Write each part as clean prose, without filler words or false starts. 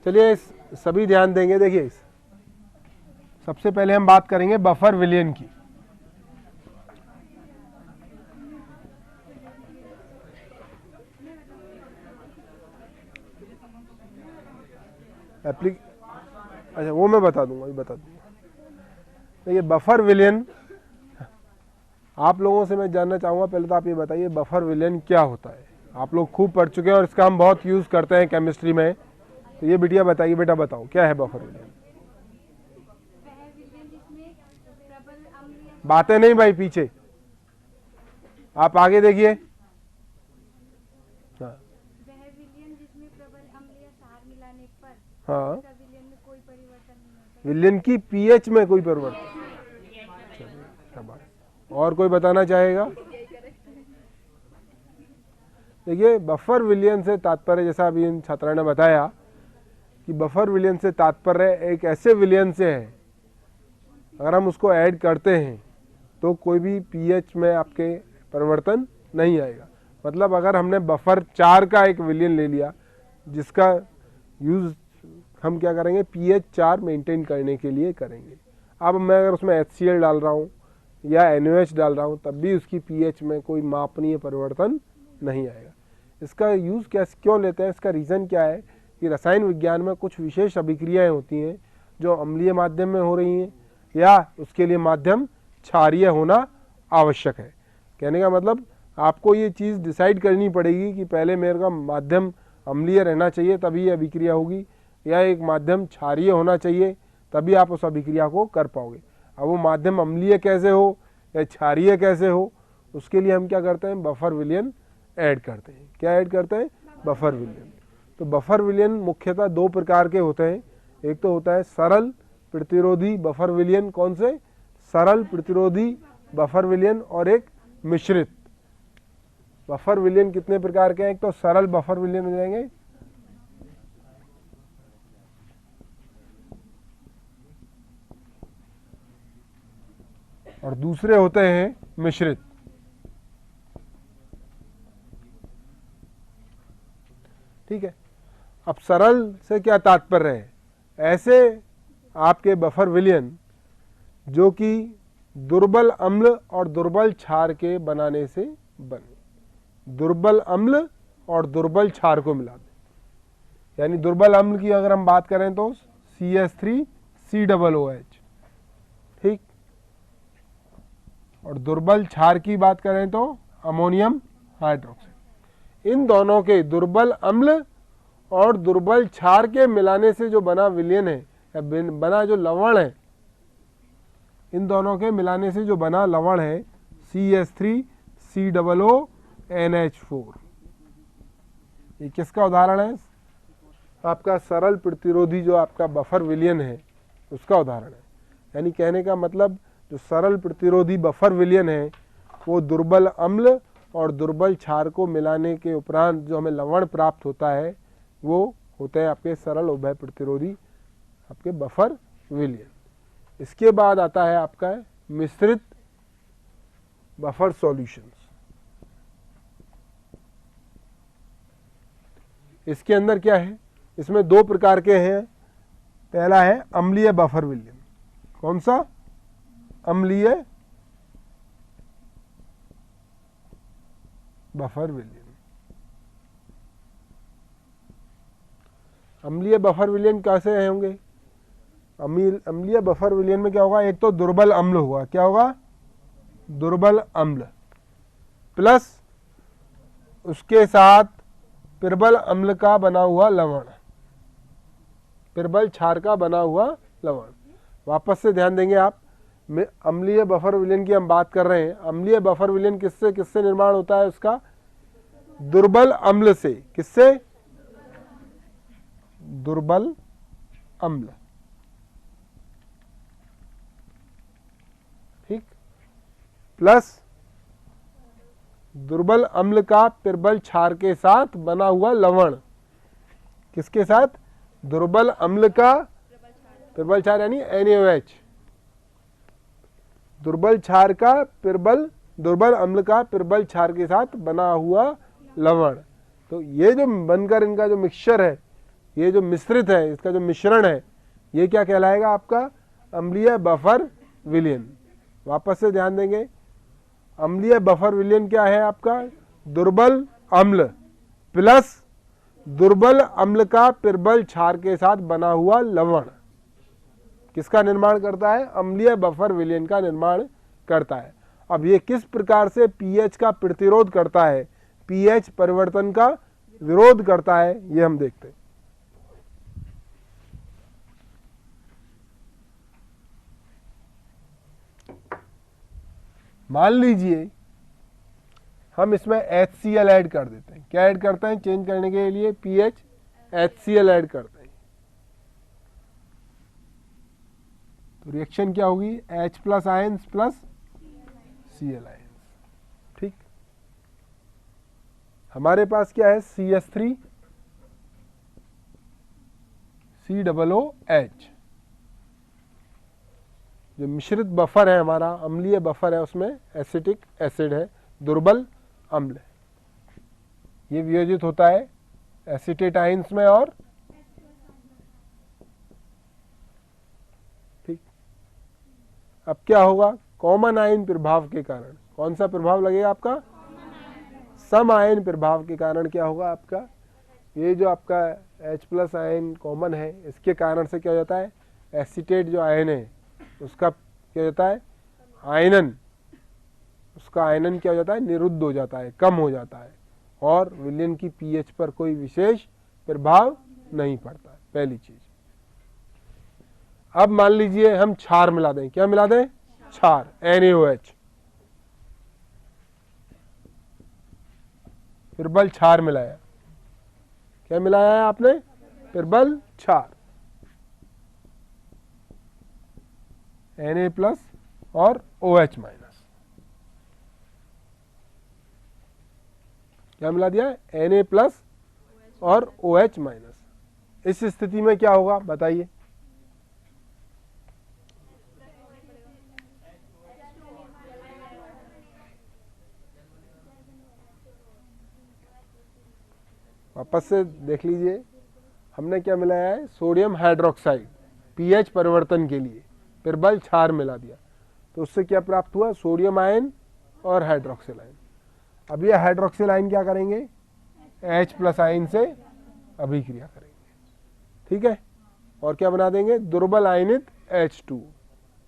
चलिए सभी ध्यान देंगे। देखिए सबसे पहले हम बात करेंगे बफर विलयन की। अच्छा वो मैं बता दूंगा, देखिए बफर विलयन आप लोगों से मैं जानना चाहूँगा, पहले तो आप ये बताइए बफर विलयन क्या होता है। आप लोग खूब पढ़ चुके हैं और इसका हम बहुत यूज़ करते हैं केमिस्ट्री में। तो ये बिटिया बताइए, बेटा बताओ क्या है बफर विलयन। बातें नहीं भाई, पीछे आप आगे देखिए। हाँ हाँ, विलयन की पीएच में कोई परिवर्तन। और कोई बताना चाहेगा? देखिए बफर विलयन से तात्पर्य, जैसा अभी इन छात्रा ने बताया कि बफर विलयन से तात्पर्य एक ऐसे विलयन से है, अगर हम उसको ऐड करते हैं तो कोई भी पीएच में आपके परिवर्तन नहीं आएगा। मतलब अगर हमने बफर 4 का एक विलयन ले लिया जिसका यूज़ हम क्या करेंगे, पीएच 4 मेंटेन करने के लिए करेंगे। अब मैं अगर उसमें HCl डाल रहा हूँ या NaOH डाल रहा हूँ तब भी उसकी पीएच में कोई मापनीय परिवर्तन नहीं आएगा। इसका यूज़ क्यों लेते हैं, इसका रीज़न क्या है कि रसायन विज्ञान में कुछ विशेष अभिक्रियाएं होती हैं जो अम्लीय माध्यम में हो रही हैं या उसके लिए माध्यम क्षारीय होना आवश्यक है। कहने का मतलब आपको ये चीज़ डिसाइड करनी पड़ेगी कि पहले मेरे का माध्यम अम्लीय रहना चाहिए तभी ये अभिक्रिया होगी, या एक माध्यम क्षारीय होना चाहिए तभी आप उस अभिक्रिया को कर पाओगे। अब वो माध्यम अम्लीय कैसे हो या क्षारीय कैसे हो, उसके लिए हम क्या करते हैं, बफर विलयन ऐड करते हैं। क्या ऐड करते हैं? बफर विलयन। तो बफर विलयन मुख्यतः 2 प्रकार के होते हैं। एक तो होता है सरल प्रतिरोधी बफर विलयन। कौन से? सरल प्रतिरोधी बफर विलयन। और एक मिश्रित बफर विलयन। कितने प्रकार के हैं? एक तो सरल बफर विलयन हो जाएंगे, और दूसरे होते हैं मिश्रित। ठीक है। अब सरल से क्या तात्पर्य है? ऐसे आपके बफर विलयन जो कि दुर्बल अम्ल और दुर्बल क्षार के बनाने से बने। दुर्बल अम्ल और दुर्बल क्षार को मिला दें, यानी दुर्बल अम्ल की अगर हम बात करें तो CH3COOH, ठीक। और दुर्बल क्षार की बात करें तो अमोनियम हाइड्रोक्साइड। इन दोनों के दुर्बल अम्ल और दुर्बल क्षार के मिलाने से जो बना विलयन है या बना जो लवण है, इन दोनों के मिलाने से जो बना लवण है CH3COONH4। ये किसका उदाहरण है? आपका सरल प्रतिरोधी जो आपका बफर विलयन है उसका उदाहरण है। यानी कहने का मतलब जो सरल प्रतिरोधी बफर विलयन है वो दुर्बल अम्ल और दुर्बल क्षार को मिलाने के उपरांत जो हमें लवण प्राप्त होता है वो होते हैं आपके सरल उभय प्रतिरोधी आपके बफर विलयन। इसके बाद आता है आपका मिश्रित बफर सॉल्यूशंस। इसके अंदर क्या है? इसमें 2 प्रकार के हैं। पहला है अम्लीय बफर विलयन। कौन सा? अम्लीय बफर विलयन। अम्लीय बफर विलयन कैसे होंगे? अम्लीय बफर विलयन में क्या होगा? एक तो दुर्बल अम्ल होगा। क्या होगा? दुर्बल अम्ल प्लस उसके साथ प्रबल अम्ल का बना हुआ लवण, प्रबल क्षार का बना हुआ लवण। वापस से ध्यान देंगे आप, अम्लीय बफर विलयन की हम बात कर रहे हैं। अम्लीय बफर विलयन किससे किससे निर्माण होता है? उसका दुर्बल अम्ल से। किससे? दुर्बल अम्ल, ठीक, प्लस दुर्बल अम्ल का प्रबल क्षार के साथ बना हुआ लवण। किसके साथ? दुर्बल अम्ल का प्रबल क्षार यानी NaOH। दुर्बल क्षार का दुर्बल अम्ल का प्रबल क्षार के साथ बना हुआ लवण। तो ये जो बनकर इनका जो मिक्सचर है ये जो मिश्रित है, इसका जो मिश्रण है, ये क्या कहलाएगा आपका? अम्लीय बफर विलयन। वापस से ध्यान देंगे, अम्लीय बफर विलयन क्या है आपका? दुर्बल अम्ल प्लस दुर्बल अम्ल का पिर्बल क्षार के साथ बना हुआ लवण किसका निर्माण करता है? अम्लीय बफर विलयन का निर्माण करता है। अब ये किस प्रकार से पीएच का प्रतिरोध करता है, पीएच परिवर्तन का विरोध करता है, ये हम देखते हैं। मान लीजिए हम इसमें HCl ऐड कर देते हैं। क्या ऐड करते हैं? चेंज करने के लिए पीएच HCl ऐड करते हैं। तो रिएक्शन क्या होगी? H plus ions plus Cl ions. ठीक, हमारे पास क्या है? CH3 COOH। जो मिश्रित बफर है हमारा, अम्लीय बफर है, उसमें एसिटिक एसिड है, दुर्बल अम्ल है। ये वियोजित होता है एसीटेट आयंस में और ठीक। अब क्या होगा? कॉमन आयन प्रभाव के कारण, कौन सा प्रभाव लगेगा आपका? सम आयन प्रभाव के कारण क्या होगा आपका? ये जो आपका H प्लस आयन कॉमन है, इसके कारण से क्या हो जाता है? एसीटेट जो आयन है उसका क्या हो जाता है? आयनन, उसका आयनन क्या हो जाता है? निरुद्ध हो जाता है, कम हो जाता है, और विलयन की पीएच पर कोई विशेष प्रभाव नहीं पड़ता है। पहली चीज। अब मान लीजिए हम क्षार मिला दें। क्या मिला दें? क्षार, NaOH। पिर्बल क्षार मिलाया। क्या मिलाया है आपने? पिर्बल क्षार, Na प्लस और OH माइनस। क्या मिला दिया? Na प्लस और OH माइनस। इस स्थिति में क्या होगा बताइए? वापस से देख लीजिए, हमने क्या मिलाया है? सोडियम हाइड्रोक्साइड, पीएच परिवर्तन के लिए पिर्बल क्षार मिला दिया। तो उससे क्या प्राप्त हुआ? सोडियम आयन और हाइड्रोक्सिल आयन। अब ये हाइड्रोक्सिल आयन क्या करेंगे? H प्लस आयन से अभिक्रिया करेंगे। ठीक है, और क्या बना देंगे? दुर्बल आयनित H2,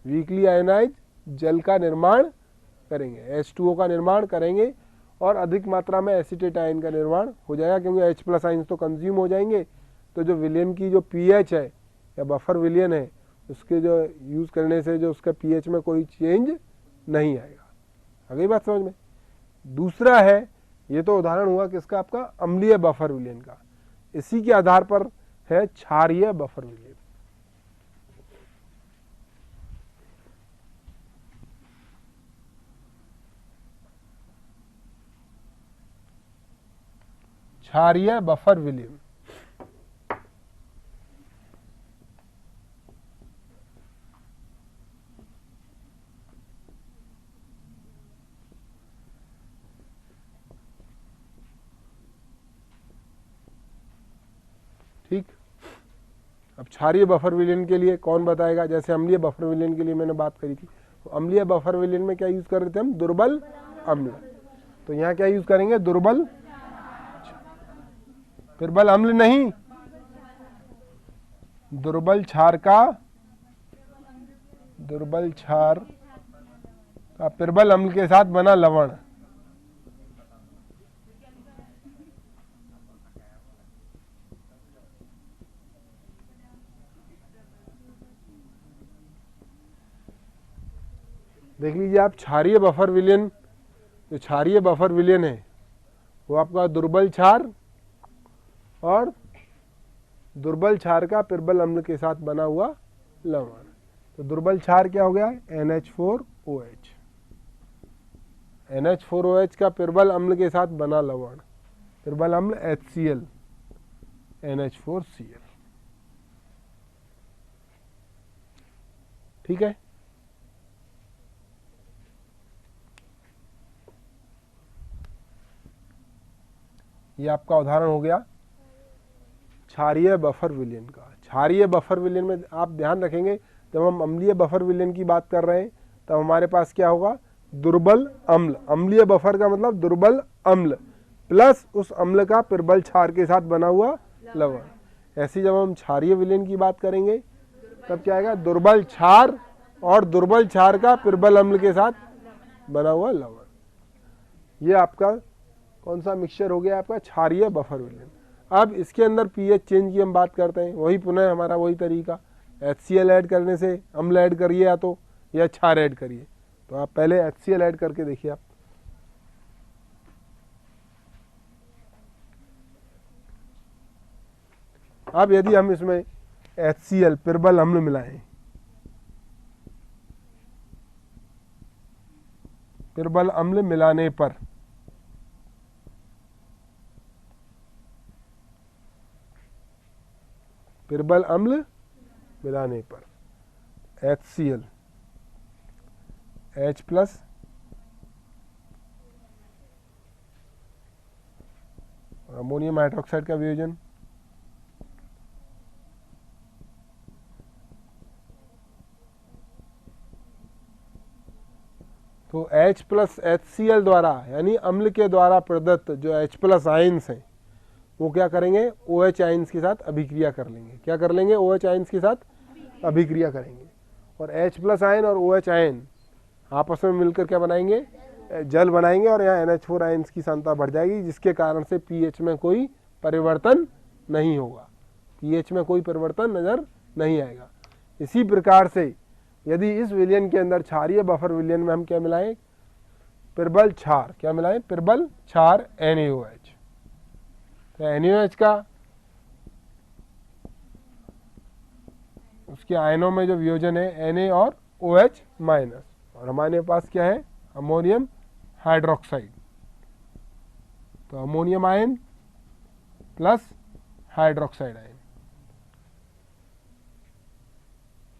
वीकली आयनाइज जल का निर्माण करेंगे, H2O का निर्माण करेंगे, और अधिक मात्रा में एसीटेट आयन का निर्माण हो जाएगा, क्योंकि H प्लस आयन तो कंज्यूम हो जाएंगे। तो जो विलयन की जो पीएच है या बफर विलयन है, उसके जो यूज करने से जो उसका पीएच में कोई चेंज नहीं आएगा। आ गई बात समझ में? दूसरा है, ये तो उदाहरण हुआ किसका? आपका अम्लीय बफर विलयन का। इसी के आधार पर है क्षारीय बफर विलयन। क्षारीय बफर विलयन ठीक। अब क्षारीय बफर विलयन के लिए कौन बताएगा? जैसे अम्लीय बफर विलयन के लिए मैंने बात करी थी, तो अम्लीय बफर विलयन में क्या यूज कर रहे थे हम? दुर्बल अम्ल। तो यहाँ क्या यूज करेंगे? दुर्बल, पिर्बल अम्ल नहीं, दुर्बल क्षार का पिर्बल अम्ल के साथ बना लवण। देख लीजिए आप, क्षारीय बफर विलयन, जो क्षारीय बफर विलयन है वो आपका दुर्बल क्षार और दुर्बल क्षार का पिर्बल अम्ल के साथ बना हुआ लवण। तो दुर्बल क्षार क्या हो गया? NH4OH। NH4OH का पिर्बल अम्ल के साथ बना लवण, पिर्बल अम्ल HCl, NH4Cl। ठीक है, ये आपका उदाहरण हो गया क्षारीय बफर विलयन का। क्षारीय बफर विलयन में आप ध्यान रखेंगे, जब हम अम्लीय बफर विलयन की बात कर रहे हैं तब हमारे पास क्या होगा, दुर्बल अम्ल। अम्लीय बफर का मतलब दुर्बल अम्ल प्लस उस अम्ल का प्रबल क्षार के साथ बना हुआ लवण। ऐसे जब हम क्षारीय विलयन की बात करेंगे तब क्या आएगा, दुर्बल क्षार और दुर्बल क्षार का प्रबल अम्ल के साथ बना हुआ लवण। ये आपका कौन सा मिक्सचर हो गया, आपका क्षारीय बफर विलयन। अब इसके अंदर पीएच चेंज की हम बात करते हैं, वही पुनः हमारा वही तरीका, HCl ऐड करने से अम्ल ऐड करिए या क्षार ऐड करिए। तो आप पहले HCl ऐड करके देखिए आप। अब यदि हम इसमें HCl प्रबल अम्ल मिलाएं, प्रबल अम्ल मिलाने पर प्रबल अम्ल मिलाने पर HCl H plus ammonium hydroxide का वियोजन, तो H प्लस HCl द्वारा यानी अम्ल के द्वारा प्रदत्त जो H प्लस आयंस हैं वो क्या करेंगे, OH आयंस के साथ अभिक्रिया कर लेंगे। क्या कर लेंगे, OH आयंस के साथ अभिक्रिया करेंगे और H प्लस आयन और OH आयन आपस में मिलकर क्या बनाएंगे, जल बनाएंगे और यहाँ NH4 आयंस की सांद्रता बढ़ जाएगी, जिसके कारण से पीएच में कोई परिवर्तन नहीं होगा, पीएच में कोई परिवर्तन नजर नहीं आएगा। इसी प्रकार से यदि इस विलयन के अंदर क्षारीय बफर विलयन में हम क्या मिलाएं, प्रबल क्षार, क्या मिलाएं, प्रबल क्षार NaOH। तो NaOH का उसके आयनों में जो वियोजन है Na और OH माइनस, और हमारे पास क्या है, अमोनियम हाइड्रोक्साइड। तो ammonium ion plus hydroxide ion,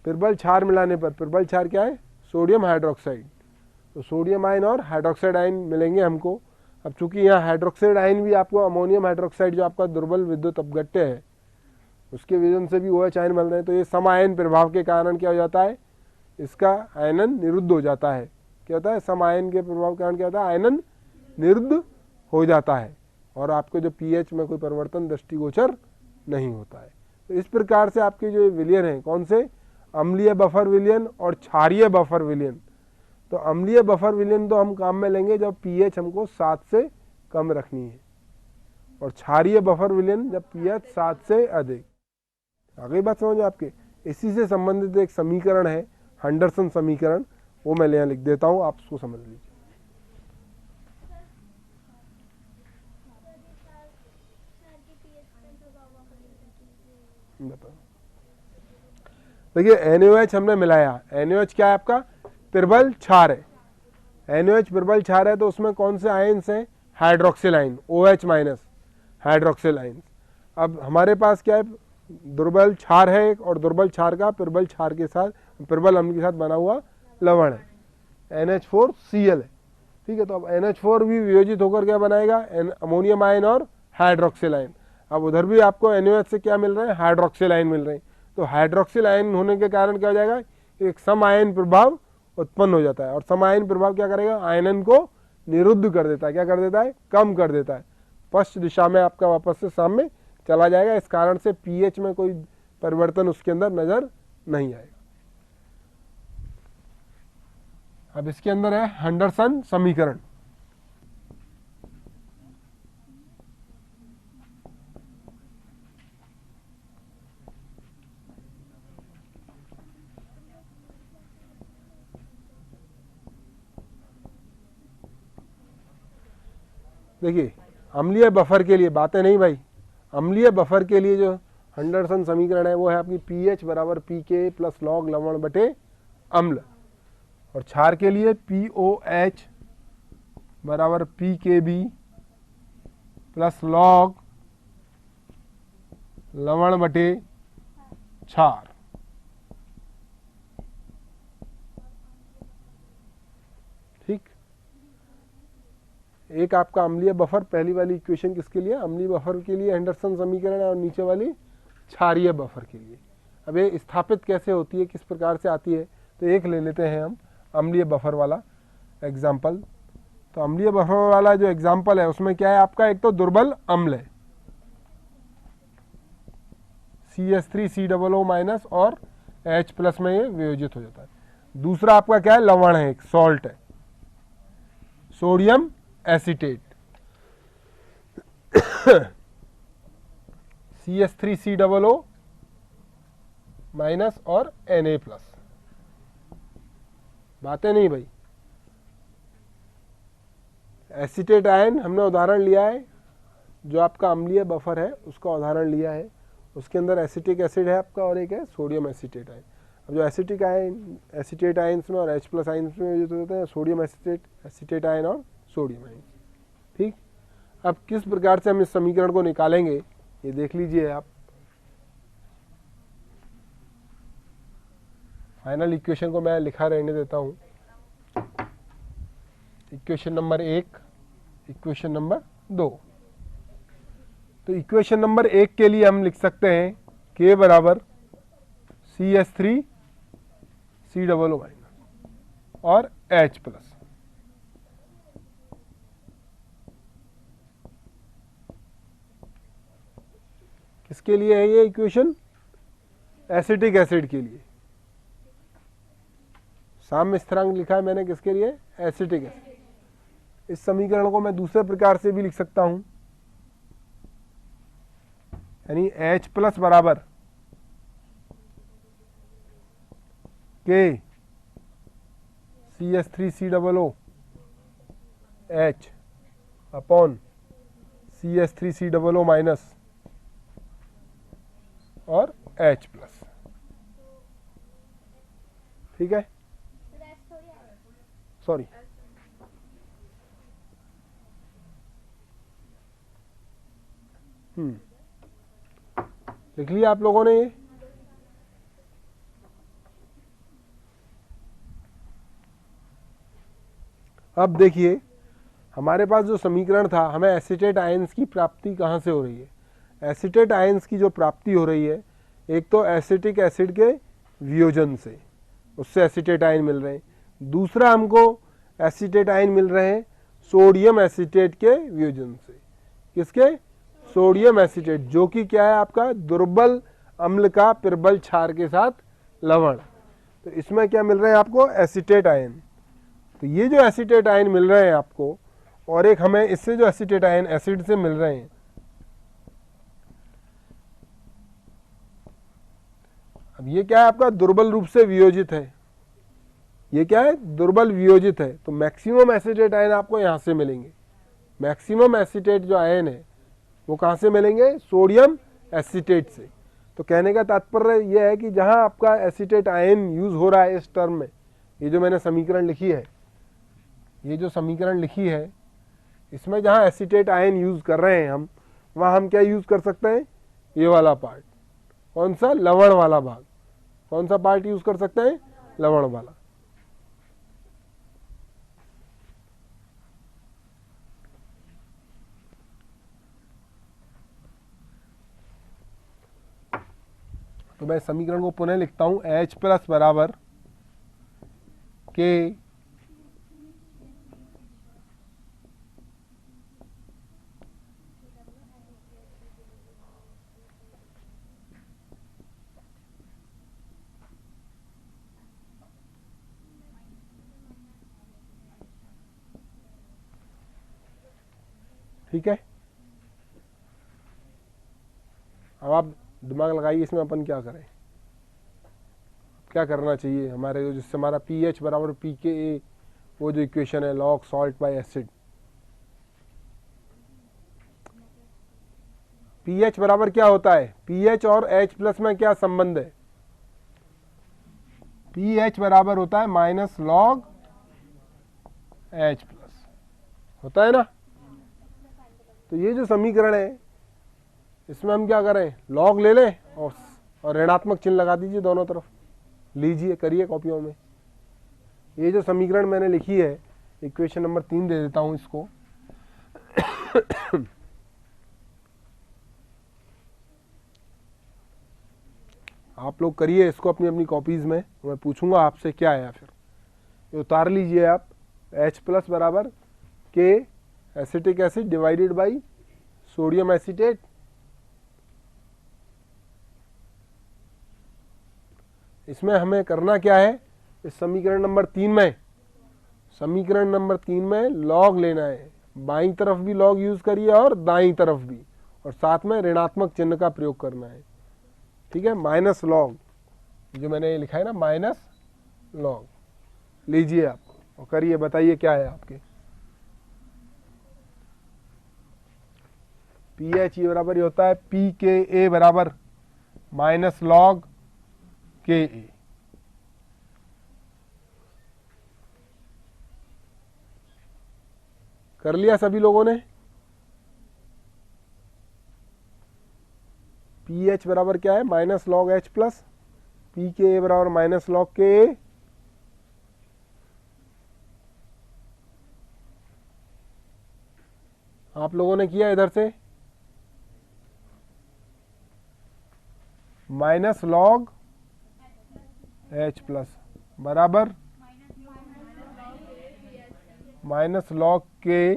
प्रबल क्षार मिलाने पर प्रबल क्षार क्या है, सोडियम हाइड्रोक्साइड। तो सोडियम आयन और हाइड्रोक्साइड आयन मिलेंगे हमको। अब चूंकि यहाँ हाइड्रोक्साइड आयन भी आपको अमोनियम हाइड्रोक्साइड जो आपका दुर्बल विद्युत अपघट्य है उसके विजन से भी OH आयन मिल रहे हैं, तो ये सम आयन प्रभाव के कारण क्या हो जाता है, इसका आयनन निरुद्ध हो जाता है। क्या होता है, सम आयन के प्रभाव के कारण क्या होता है, आयनन निरुद्ध हो जाता है और आपको जो पीएच में कोई परिवर्तन दृष्टिगोचर नहीं होता है। तो इस प्रकार से आपके जो विलयन है, कौन से, अम्लीय बफर विलयन और क्षारीय बफर विलयन। तो अम्लीय बफर विलयन तो हम काम में लेंगे जब पीएच हमको 7 से कम रखनी है, और क्षारीय बफर विलयन जब पीएच 7 से अधिक। आगे बात समझ आपके। इसी से संबंधित एक समीकरण है हंडरसन समीकरण, वो मैं यहाँ लिख देता हूँ, आप उसको समझ लीजिए। देखिए NaOH हमने मिलाया, NaOH क्या है आपका, प्रबल क्षार है। NaOH प्रबल क्षार है तो उसमें कौन से आयन्स हैं, hydroxyl ion, OH minus hydroxyl ion. अब हमारे पास क्या है, दुर्बल क्षार है एक, और दुर्बल क्षार का प्रबल क्षार के साथ, प्रबल अम्ल के साथ बना हुआ लवण है, NH4Cl है। ठीक है, तो अब NH4 भी वियोजित होकर क्या बनाएगा, अमोनियम आयन और हाइड्रोक्सिल आयन। अब उधर भी आपको NaOH से क्या मिल रहे हैं, हाइड्रोक्सिल आयन मिल रहे हैं। तो हाइड्रोक्सिल आयन होने के कारण क्या हो जाएगा, एक सम आयन प्रभाव उत्पन्न हो जाता है, और सम आयन प्रभाव क्या करेगा, आयनन को निरुद्ध कर देता है। क्या कर देता है, कम कर देता है, पश्च दिशा में आपका वापस से सामने चला जाएगा। इस कारण से पीएच में कोई परिवर्तन उसके अंदर नजर नहीं आएगा। अब इसके अंदर है हंडरसन समीकरण। देखिए अम्लीय बफर के लिए बातें नहीं भाई, अम्लीय बफर के लिए जो हंडरसन समीकरण है वो है आपकी पीएच बराबर पीके प्लस लॉग लवण बटे अम्ल, और क्षार के लिए POH बराबर PKB प्लस लॉग लवण बटे क्षार। ठीक, एक आपका अम्लीय बफर, पहली वाली इक्वेशन किसके लिए, अम्लीय बफर के लिए एंडरसन समीकरण है, और नीचे वाली क्षारीय बफर के लिए। अब ये स्थापित कैसे होती है, किस प्रकार से आती है, तो एक ले लेते हैं हम अम्लीय बफर वाला एग्जाम्पल। तो अम्लीय बफर वाला जो एग्जाम्पल है उसमें क्या है आपका, एक तो दुर्बल अम्ल है CH3COO माइनस और H प्लस में ये वियोजित हो जाता है। दूसरा आपका क्या है, लवण है, एक सॉल्ट है, सोडियम एसीटेट CH3COO माइनस और Na प्लस। बातें नहीं भाई, एसीटेट आयन हमने उदाहरण लिया है, जो आपका अम्लीय बफर है उसका उदाहरण लिया है, उसके अंदर एसिटिक एसिड है आपका और एक है सोडियम एसीटेट आयन। अब जो एसिटिक आयन एसीटेट आयन्स में और H प्लस आयन्स में जो होते हैं सोडियम एसीटेट आयन और सोडियम आयन। ठीक, अब किस प्रकार से हम इस समीकरण को निकालेंगे ये देख लीजिए आप। फाइनल इक्वेशन को मैं लिखा रहने देता हूँ, इक्वेशन नंबर 1, इक्वेशन नंबर 2। तो इक्वेशन नंबर 1 के लिए हम लिख सकते हैं K बराबर CH3COO माइनस और H प्लस। किसके लिए है ये इक्वेशन, एसिटिक एसिड के लिए। साम्य स्थिरांक लिखा है मैंने किसके लिए, एसिटिक एसिड। इस समीकरण को मैं दूसरे प्रकार से भी लिख सकता हूं, यानी H प्लस बराबर K CH3COO H upon CH3COO minus और H प्लस। ठीक है, सॉरी लिख लिया आप लोगों ने ये। अब देखिए हमारे पास जो समीकरण था, हमें एसीटेट आयन्स की प्राप्ति कहाँ से हो रही है। एसीटेट आयन्स की जो प्राप्ति हो रही है, एक तो एसिटिक एसिड के वियोजन से, उससे एसीटेट आयन मिल रहे हैं। दूसरा हमको एसीटेट आयन मिल रहे हैं सोडियम एसीटेट के वियोजन से। किसके, सोडियम एसीटेट, जो कि क्या है आपका दुर्बल अम्ल का प्रबल क्षार के साथ लवण। तो इसमें क्या मिल रहे हैं आपको, एसीटेट आयन। तो ये जो एसीटेट आयन मिल रहे हैं आपको, और एक हमें इससे जो एसीटेट आयन एसिड से मिल रहे हैं, अब ये क्या है आपका दुर्बल रूप से वियोजित है, ये क्या है दुर्बल वियोजित है। तो मैक्सिमम एसीटेट आयन आपको यहां से मिलेंगे। मैक्सिमम एसीटेट जो आयन है वो कहां से मिलेंगे, सोडियम एसीटेट से। तो कहने का तात्पर्य यह है कि जहां आपका एसीटेट आयन यूज हो रहा है इस टर्म में, ये जो मैंने समीकरण लिखी है, ये जो समीकरण लिखी है, इसमें जहां एसीटेट आयन यूज कर रहे हैं हम, वहां हम क्या यूज कर सकते हैं, ये वाला पार्ट। कौन सा, लवण वाला भाग। कौन सा पार्ट यूज कर सकते हैं, लवण वाला। तो मैं समीकरण को पुनः लिखता हूं, H प्लस बराबर K ठीक है। अब आप दिमाग लगाइए इसमें अपन क्या करें, क्या करना चाहिए हमारे, जिससे हमारा pH बराबर pKa, वो जो इक्वेशन है log salt bye acid, pH बराबर क्या होता है, pH और H प्लस में क्या संबंध है, pH बराबर होता है माइनस लॉग H प्लस, होता है ना। तो ये जो समीकरण है इसमें हम क्या करें, लॉग ले लें और ऋणात्मक चिन्ह लगा दीजिए दोनों तरफ, लीजिए करिए कॉपियों में। ये जो समीकरण मैंने लिखी है, इक्वेशन नंबर 3 दे देता हूं इसको। आप लोग करिए इसको अपनी अपनी कॉपीज़ में, मैं पूछूंगा आपसे क्या आया फिर ये उतार लीजिए आप। H प्लस बराबर के acetic acid divided by sodium acetate. इसमें हमें करना क्या है, इस समीकरण नंबर 3 में, समीकरण नंबर 3 में लॉग लेना है, बाईं तरफ भी लॉग यूज करिए और दाईं तरफ भी, और साथ में ऋणात्मक चिन्ह का प्रयोग करना है, ठीक है। माइनस लॉग जो मैंने लिखा है ना, माइनस लॉग लीजिए आप और करिए, बताइए क्या है आपके। पीएच ये बराबर होता है पी के ए बराबर माइनस लॉग के ए। कर लिया सभी लोगों ने। पी एच बराबर क्या है, minus log H plus P K ए बराबर माइनस लॉग के ए। आप लोगों ने किया इधर से माइनस लॉग एच प्लस बराबर minus log K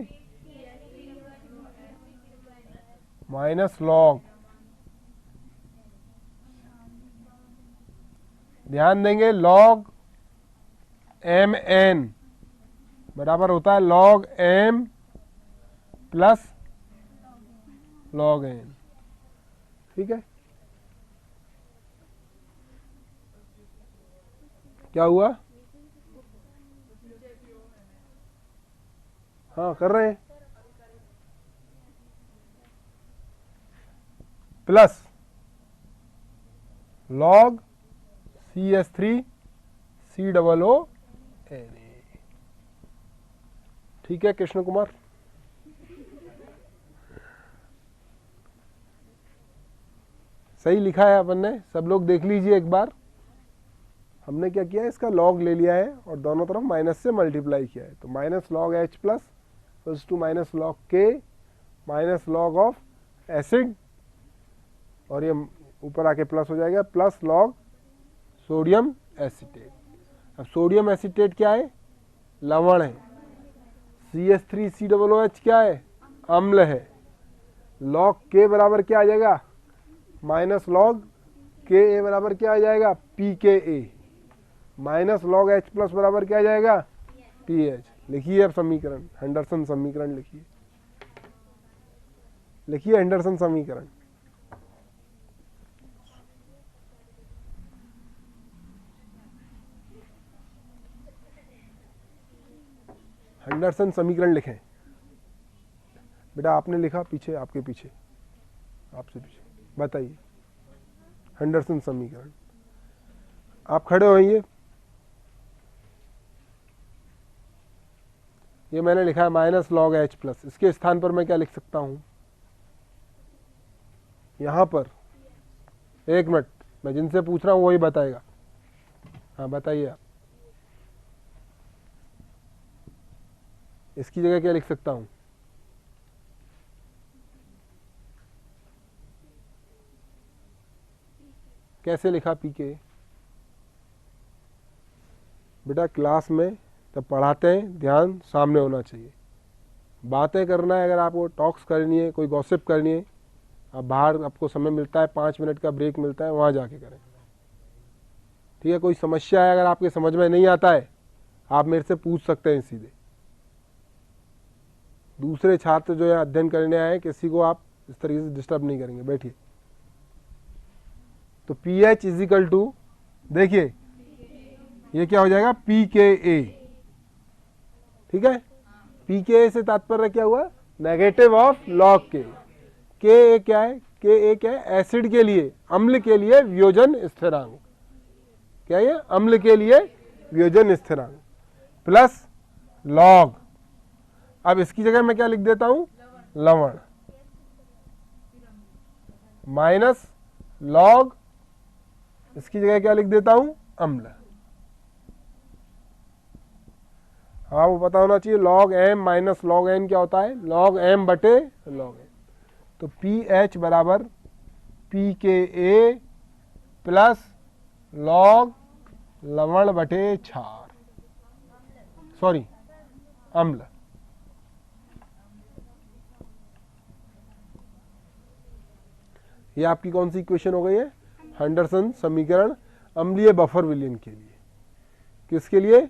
minus log, ध्यान देंगे लॉग एम एन बराबर होता है log M plus log N, ठीक है। क्या हुआ, हाँ कर रहे हैं, plus log CH3 COO Na, ठीक है कृष्ण कुमार। सही लिखा है अपन ने, सब लोग देख लीजिए एक बार। हमने क्या किया है, इसका लॉग ले लिया है और दोनों तरफ माइनस से मल्टीप्लाई किया है, तो minus log H plus two minus log K minus log of acid, और ये ऊपर आके प्लस हो जाएगा प्लस लॉग सोडियम एसीटेट। अब सोडियम एसीटेट क्या है, लवण है। CH3 COOH क्या है, अम्ल है। लॉग के बराबर क्या आ जाएगा, माइनस लॉग के ए बराबर क्या आ जाएगा, पी के ए, माइनस लॉग एच प्लस बराबर क्या आ जाएगा, पी एच। लिखिए अब समीकरण, हेंडरसन समीकरण लिखिए, लिखिए हेंडरसन समीकरण। हेंडरसन समीकरण लिखें बेटा, आपने लिखा पीछे, आपके पीछे, आपसे पीछे, बताइए हेंडरसन समीकरण। आप खड़े होइए, ये मैंने लिखा है माइनस लॉग एच प्लस, इसके स्थान पर मैं क्या लिख सकता हूं, यहां पर, एक मिनट, मैं जिनसे पूछ रहा हूं वही बताएगा। हाँ बताइए आप, इसकी जगह क्या लिख सकता हूं, कैसे लिखा पीके। बेटा क्लास में जब पढ़ाते हैं ध्यान सामने होना चाहिए, बातें करना है, अगर आपको टॉक्स करनी है, कोई गॉसिप करनी है, आप बाहर, आपको समय मिलता है 5 मिनट का ब्रेक मिलता है, वहाँ जाके करें, ठीक है। कोई समस्या है, अगर आपके समझ में नहीं आता है, आप मेरे से पूछ सकते हैं सीधे। दूसरे छात्र जो है अध्ययन करने आए, किसी को आप इस तरीके से डिस्टर्ब नहीं करेंगे, बैठिए। तो पी एच इजिकल टू, देखिए ये क्या हो जाएगा, पी के ए, ठीक है। पी के ए से तात्पर्य क्या हुआ, नेगेटिव ऑफ लॉग के ए क्या है, के ए क्या है, एसिड के लिए, अम्ल के लिए वियोजन स्थिरांक, क्या है, अम्ल के लिए वियोजन स्थिरांक, प्लस लॉग, अब इसकी जगह मैं क्या लिख देता हूं, लवण, माइनस लॉग, इसकी जगह क्या लिख देता हूं, अम्ल। हाँ वो पता होना चाहिए, log M minus log N क्या होता है, लॉग एम बटे लॉग एन। तो पी एच बराबर P K A plus log लवण बटे क्षार, सॉरी अम्ल। ये आपकी कौन सी इक्वेशन हो गई है? हेंडरसन समीकरण अम्लीय बफर विलयन के लिए। किसके लिए?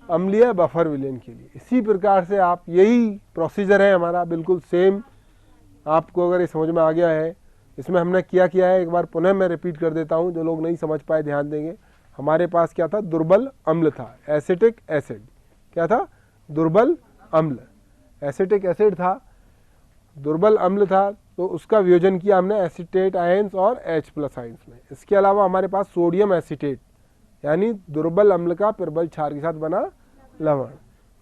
अम्लीय बफर विलयन के लिए। इसी प्रकार से आप, यही प्रोसीजर है हमारा, बिल्कुल सेम। आपको अगर ये समझ में आ गया है, इसमें हमने क्या किया है एक बार पुनः मैं रिपीट कर देता हूं, जो लोग नहीं समझ पाए ध्यान देंगे। हमारे पास क्या था? दुर्बल अम्ल था, एसिटिक एसिड। क्या था? दुर्बल अम्ल, एसिटिक एसिड था, दुर्बल अम्ल था, तो उसका वियोजन किया हमने एसिटेट आयंस और H+ आयंस में। इसके अलावा हमारे पास सोडियम एसिटेट यानी दुर्बल अम्ल का प्रबल क्षार के साथ बना लवण,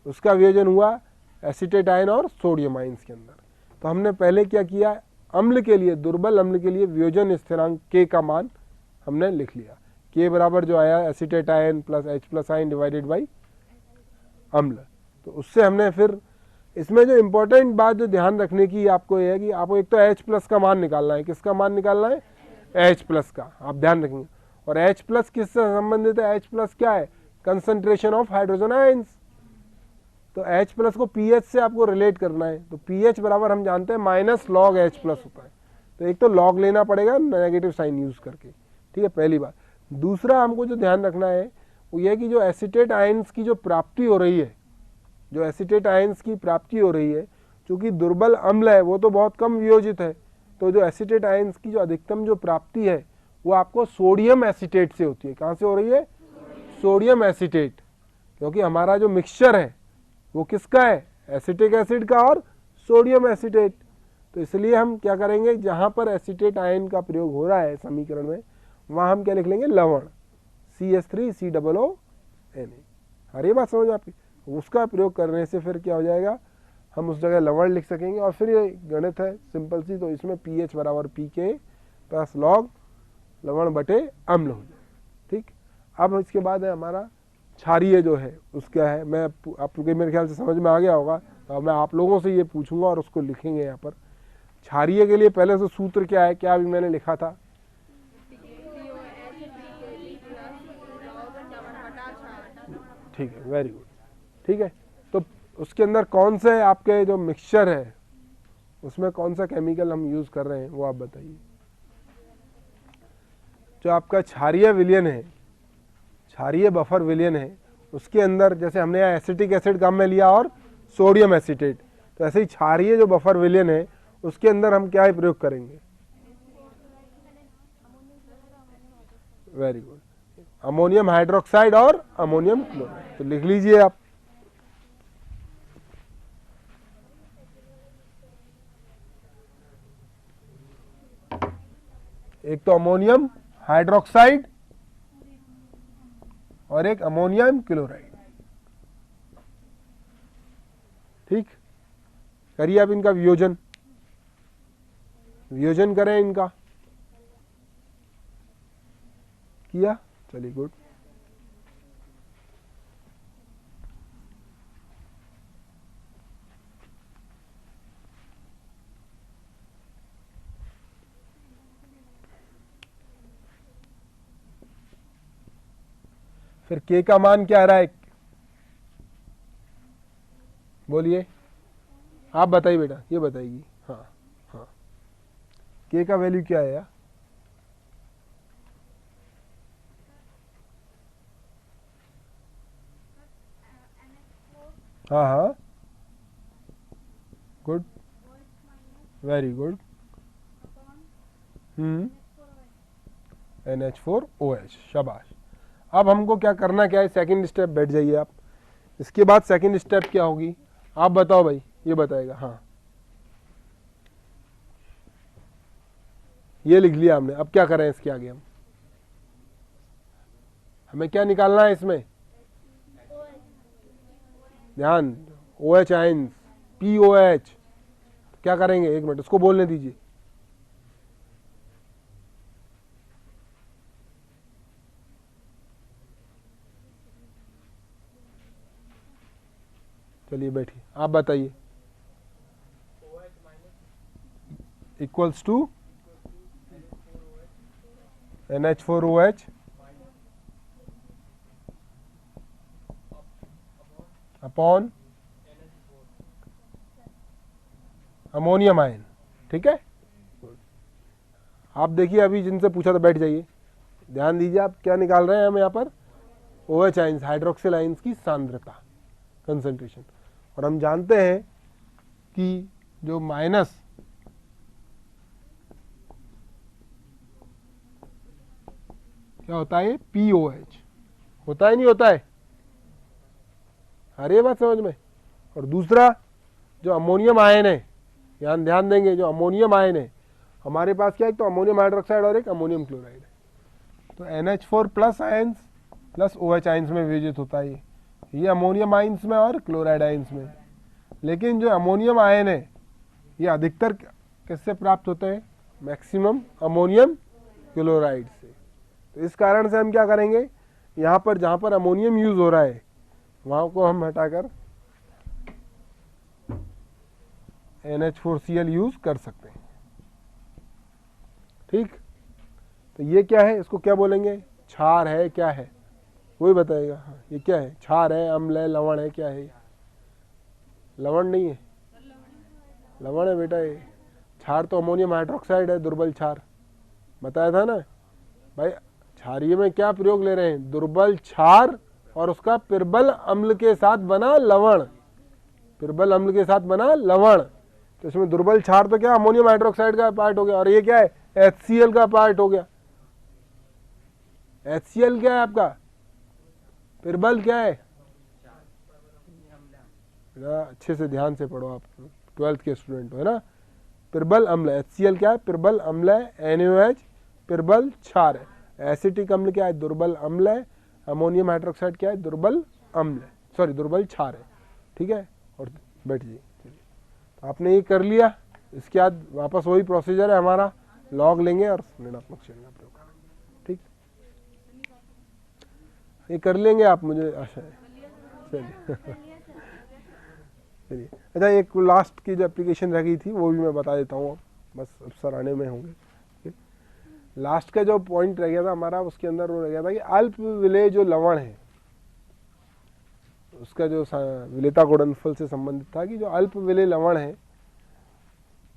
उसका वियोजन हुआ एसिटेट आयन और सोडियम आयंस के अंदर। तो हमने पहले क्या किया? अम्ल के लिए, दुर्बल अम्ल के लिए वियोजन स्थिरांक K का मान हमने लिख लिया। K बराबर जो आया acetate ion plus H+ ion divided by अम्ल। तो उससे हमने फिर, इसमें जो इम्पोर्टेंट बात जो ध्यान रखने की आपको ये है कि आपको एक तो H+ का मान निकालना है। किसका मान निकालना है? H+ का, आप ध्यान रखेंगे। और H+ किससे संबंधित है? H+ क्या है? Concentration of hydrogen ions. तो H+ को pH से आपको रिलेट करना है। तो pH बराबर हम जानते हैं माइनस लॉग H+ होता है। तो एक तो लॉग लेना पड़ेगा नेगेटिव साइन यूज करके, ठीक है, पहली बात। दूसरा हमको जो ध्यान रखना है वो ये कि जो एसिटेट आयंस की जो प्राप्ति हो रही है, जो एसिटेट आयंस की प्राप्ति हो रही है, चूंकि दुर्बल अम्ल है वो तो बहुत कम वियोजित है, तो जो एसिटेट आयंस की जो अधिकतम जो प्राप्ति है वो आपको सोडियम एसिटेट से होती है। कहाँ से हो रही है? सोडियम एसिटेट, क्योंकि हमारा जो मिक्सचर है वो किसका है? एसिटिक एसिड का और सोडियम एसिटेट। तो इसलिए हम क्या करेंगे, जहाँ पर एसिटेट आयन का प्रयोग हो रहा है समीकरण में, वहाँ हम क्या लिख लेंगे? लवण, CH3COO Na। हर ये बात समझ आपकी? उसका प्रयोग करने से फिर क्या हो जाएगा, हम उस जगह लवण लिख सकेंगे। और फिर ये गणित है सिंपल सी, तो इसमें pH बराबर PK प्लस लॉग लवण बटे अम्ल हो जाए, ठीक। अब इसके बाद है हमारा क्षारीय जो है उसका है, मैं आपको मेरे ख्याल से समझ में आ गया होगा, तो मैं आप लोगों से ये पूछूंगा और उसको लिखेंगे यहाँ पर। क्षारीय के लिए पहले से सूत्र क्या है, क्या अभी मैंने लिखा था? ठीक है, वेरी गुड, ठीक है। तो उसके अंदर कौन से आपके जो मिक्सचर है उसमें कौन सा केमिकल हम यूज कर रहे हैं वो आप बताइए। जो आपका क्षारीय विलयन है, क्षारीय बफर विलयन है, उसके अंदर जैसे हमने यहाँ एसिटिक एसिड काम में लिया और सोडियम एसिटेट, तो ऐसे ही क्षारीय जो बफर विलयन है उसके अंदर हम क्या प्रयोग करेंगे? वेरी गुड, अमोनियम हाइड्रोक्साइड और अमोनियम क्लोराइड। तो लिख लीजिए आप, एक तो अमोनियम हाइड्रोक्साइड और एक अमोनियम क्लोराइड, ठीक। करिए आप इनका वियोजन, वियोजन करें इनका। किया? चलिए गुड। फिर K का मान क्या आ रहा है? बोलिए, आप बताइए बेटा, ये बताइए। हाँ हाँ, K का वैल्यू क्या है? हाँ हाँ, गुड, वेरी गुड। NH4OH, शाबाश। अब हमको क्या करना क्या है? सेकंड स्टेप, बैठ जाइए आप। इसके बाद सेकंड स्टेप क्या होगी आप बताओ भाई, ये बताएगा। हाँ, ये लिख लिया हमने। अब क्या करें इसके आगे? हमें क्या निकालना है इसमें? ध्यान, OH आयंस, POH। क्या करेंगे? एक मिनट, उसको बोलने दीजिए। चलिए बैठिए, आप बताइए। Equals to NH4OH upon ammonium ion. ठीक है, आप देखिए अभी जिनसे पूछा था बैठ जाइए, ध्यान दीजिए आप क्या निकाल रहे हैं हम यहाँ पर, OH आइंस, हाइड्रोक्सिल आइंस की सांद्रता, कंसंट्रेशन। और हम जानते हैं कि जो माइनस क्या होता है, POH होता है नहीं होता है, अरे बात समझ में। और दूसरा जो अमोनियम आयन है, ध्यान देंगे, जो अमोनियम आयन है हमारे पास क्या है, एक तो अमोनियम हाइड्रोक्साइड और एक अमोनियम क्लोराइड है। तो NH4 plus ions plus OH ions में विभाजित होता है ये अमोनियम आयंस में और क्लोराइड आयंस में। लेकिन जो अमोनियम आयन है ये अधिकतर किससे प्राप्त होते हैं, मैक्सिमम अमोनियम क्लोराइड से। तो इस कारण से हम क्या करेंगे, यहाँ पर जहाँ पर अमोनियम यूज हो रहा है वहाँ को हम हटाकर NH4Cl यूज कर सकते हैं। ठीक, तो ये क्या है, इसको क्या बोलेंगे, क्षार है, क्या है वही बताएगा। हाँ, ये क्या है, क्षार है, अम्ल है, लवण है, क्या है, लवण नहीं है, लवण है बेटा ये। क्षार तो अमोनियम हाइड्रोक्साइड है, दुर्बल क्षार, बताया था ना भाई। क्षारीय में क्या प्रयोग ले रहे हैं, दुर्बल क्षार और उसका पिर्बल अम्ल के साथ बना लवण, पिर्बल अम्ल के साथ बना लवण। तो इसमें दुर्बल क्षार तो क्या अमोनियम हाइड्रोक्साइड का पार्ट हो गया, और ये क्या है, HCl का पार्ट हो गया। HCl क्या है आपका, पिर्बल क्या है, अच्छे से ध्यान से पढ़ो, आप 12th के स्टूडेंट हो है ना। पिर्बल अम्ल, HCl क्या है, पिर्बल अम्ल है, NaOH पिर्बल क्षार है, एसिटिक अम्ल क्या है, दुर्बल अम्ल है, अमोनियम हाइड्रोक्साइड क्या है, दुर्बल अम्ल है, सॉरी दुर्बल क्षार है। ठीक है, और बैठिए, तो आपने ये कर लिया। इसके बाद वापस वही प्रोसीजर है हमारा, लॉग लेंगे और ऋणात्मक श्रेणी का प्रयोग करेंगे। ठीक, ये कर लेंगे आप, मुझे आशा है। चलिए चलिए, अच्छा एक लास्ट की जो एप्लीकेशन रह गई थी वो भी मैं बता देता हूँ, बस अब सर आने में होंगे। लास्ट का जो पॉइंट रह गया था हमारा, उसके अंदर वो रह गया था कि अल्प विलेय जो लवण है उसका जो विलेयता गुणनफल से संबंधित था, कि जो अल्प विलेय लवण है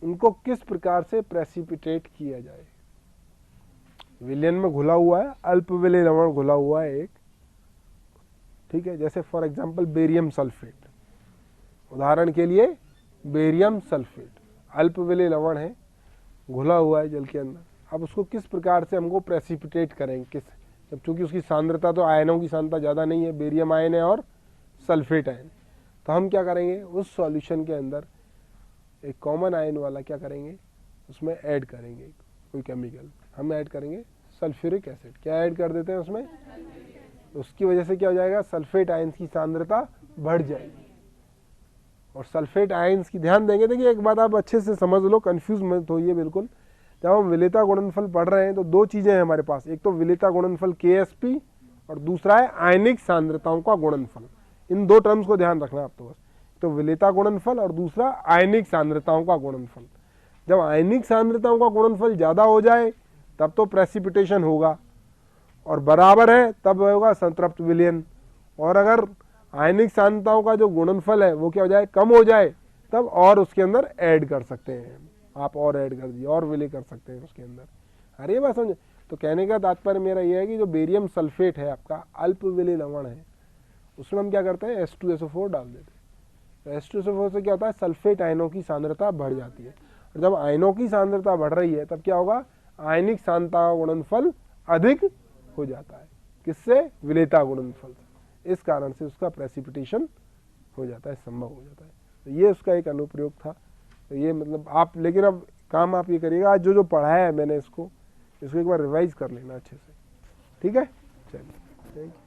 उनको किस प्रकार से प्रेसिपिटेट किया जाए। विलयन में घुला हुआ है, अल्प विलेय लवण घुला हुआ है एक, ठीक है, जैसे फॉर एग्जांपल बेरियम सल्फेट, उदाहरण के लिए बेरियम सल्फेट अल्प विलेय लवण है, घुला हुआ है जल के अंदर। अब उसको किस प्रकार से हमको प्रेसिपिटेट करेंगे, किस, जब चूंकि उसकी सांद्रता तो आयनों की सांद्रता ज़्यादा नहीं है, बेरियम आयन है और सल्फेट आयन, तो हम क्या करेंगे, उस सॉल्यूशन के अंदर एक कॉमन आयन वाला क्या करेंगे, उसमें ऐड करेंगे कोई केमिकल, हम ऐड करेंगे सल्फ्यूरिक एसिड। क्या ऐड कर देते हैं उसमें, उसकी वजह से क्या हो जाएगा, सल्फेट आयंस की सांद्रता बढ़ जाएगी। और सल्फेट आयंस की ध्यान देंगे, देखिए एक बात आप अच्छे से समझ लो, कंफ्यूज मत होइए बिल्कुल। जब हम विलेयता गुणनफल पढ़ रहे हैं तो दो चीजें हैं हमारे पास, एक तो विलेयता गुणनफल KSP और दूसरा है आयनिक सांद्रताओं का गुणनफल। इन दो टर्म्स को ध्यान रखना आप तो बस, तो विलेयता गुणनफल और दूसरा आयनिक सांद्रताओं का गुणनफल। जब आयनिक सांद्रताओं का गुणनफल ज्यादा हो जाए तब तो प्रेसिपिटेशन होगा, और बराबर है तब होगा संतृप्त विलयन। और अगर आयनिक सांद्रताओं का जो गुणनफल है वो क्या हो जाए, कम हो जाए, तब और उसके अंदर ऐड कर सकते हैं आप, और ऐड कर दीजिए और विलय कर सकते हैं उसके अंदर। अरे बात समझे, तो कहने का तात्पर्य मेरा यह है कि जो बेरियम सल्फेट है आपका अल्प विलय लवण है, उसमें हम क्या करते हैं, H2SO4 डाल देते हैं। तो H2SO4 से क्या होता है, सल्फेट आयनों की सांद्रता बढ़ जाती है, और जब आयनों की सांद्रता बढ़ रही है तब क्या होगा, आयनिक सांद्रता का गुणनफल अधिक हो जाता है, किससे, विलेयता गुणनफल से। इस कारण से उसका प्रेसिपिटेशन हो जाता है, संभव हो जाता है। तो ये उसका एक अनुप्रयोग था। तो ये मतलब आप, लेकिन अब काम आप ये करिएगा, आज जो जो पढ़ाया है मैंने इसको एक बार रिवाइज कर लेना अच्छे से, ठीक है। चलिए, थैंक यू।